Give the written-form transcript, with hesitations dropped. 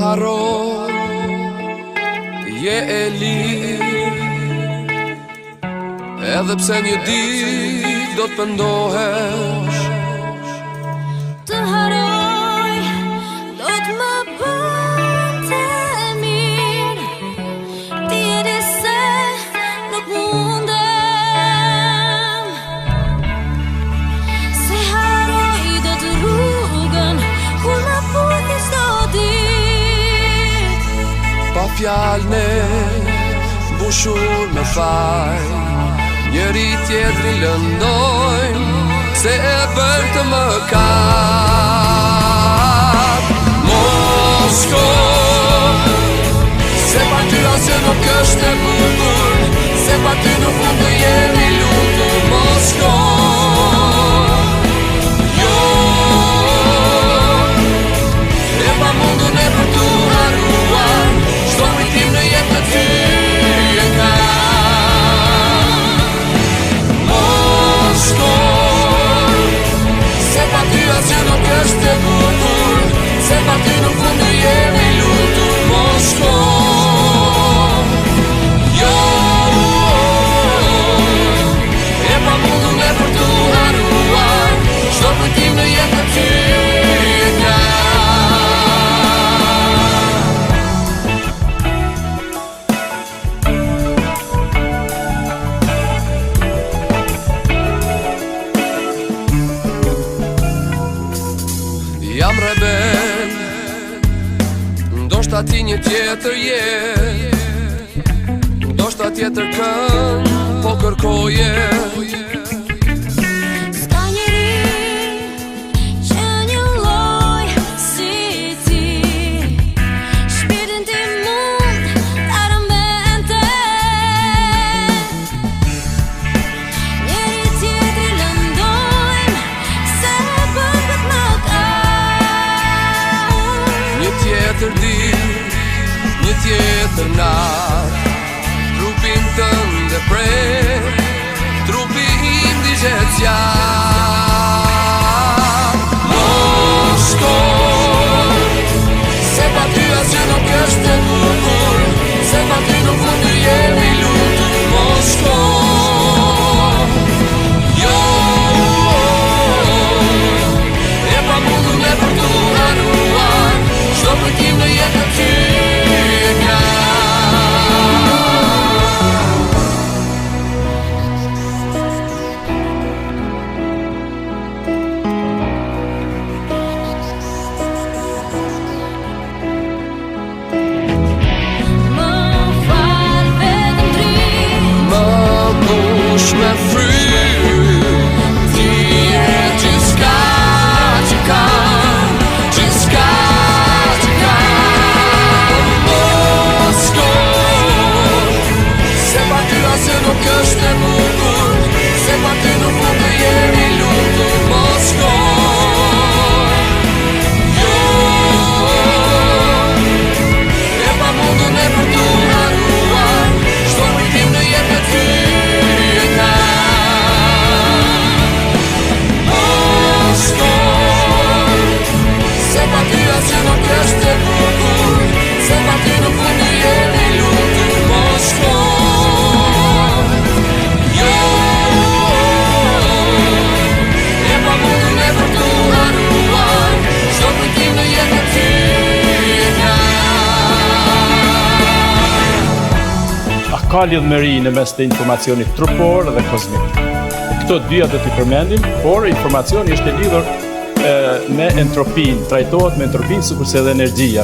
haro, je e lirë, edhe pse një ditë do të pëndohesh. Të haroj, do të më bëte mirë, ti e di se nuk mundem. Se haroj do të rrugën, kur më puti s'do ditë. Pa fjalë ne mbushur me faj, njëri tjetrin lëndojmë, se e bën të mëkat. Mos shko, se pa ty asgjë nuk është e bukur, se pa ty nuk mund të jemi lutur. Mos shko, jo, e pa mundur ne për tu harruar, çdo pritim në jetë të ty e ka. Mos shko, se pa ty asgjë nuk është e bukur, se pa ty nuk mund të jemi lutur. Mos shko, jo, e pa mundur ne për tu harruar, çdo pritim në jetë të ty e ka. Jam rebel, ndoshta ti një tjetër je, ndoshta tjetër kënd po kërkoje. S'ka njeri që një lloj si ti, shpirtin ti mund ta rëmbente. Njeri tjetrin lëndojmë, se bën këtë mëkat. Një tjetër ditë, një tjetër natë, trupin tënd e pret, trupi im digjet zjarr. Mos shko, se pa ty asgjë nuk është e bukur, se pa ty nuk mund të jemi lutur. Mos shko, jo, e pa mundur ne për tu harruar, çdo pritim në jetë të ty e ka. Më fal vetëm dritë, Më mbush me frymë, ti e gjithçka që kam, gjithçka që kam. Mos shko, se pa ty asgjë nuk është e bukur, se pa ty nuk mund të jemi lutur. Mos shko, jo, e pa mundur ne për tu harruar, çdo pritim në jetë të ty e ka. Mos shko, se pa ty asgjë nuk është e bukur, se pa ty nuk mund të jemi lutur. Mos shko, jo, e pa mundur ne për tu harruar, çdo pritim në jetë të ty e ka. A ka lidhëmëri në mes të informacionit trupor dhe kozmik? Këto dyja do t'i përmendim, por informacioni është e lidhur me entropin, trajtohet me entropin sikurse edhe energjia.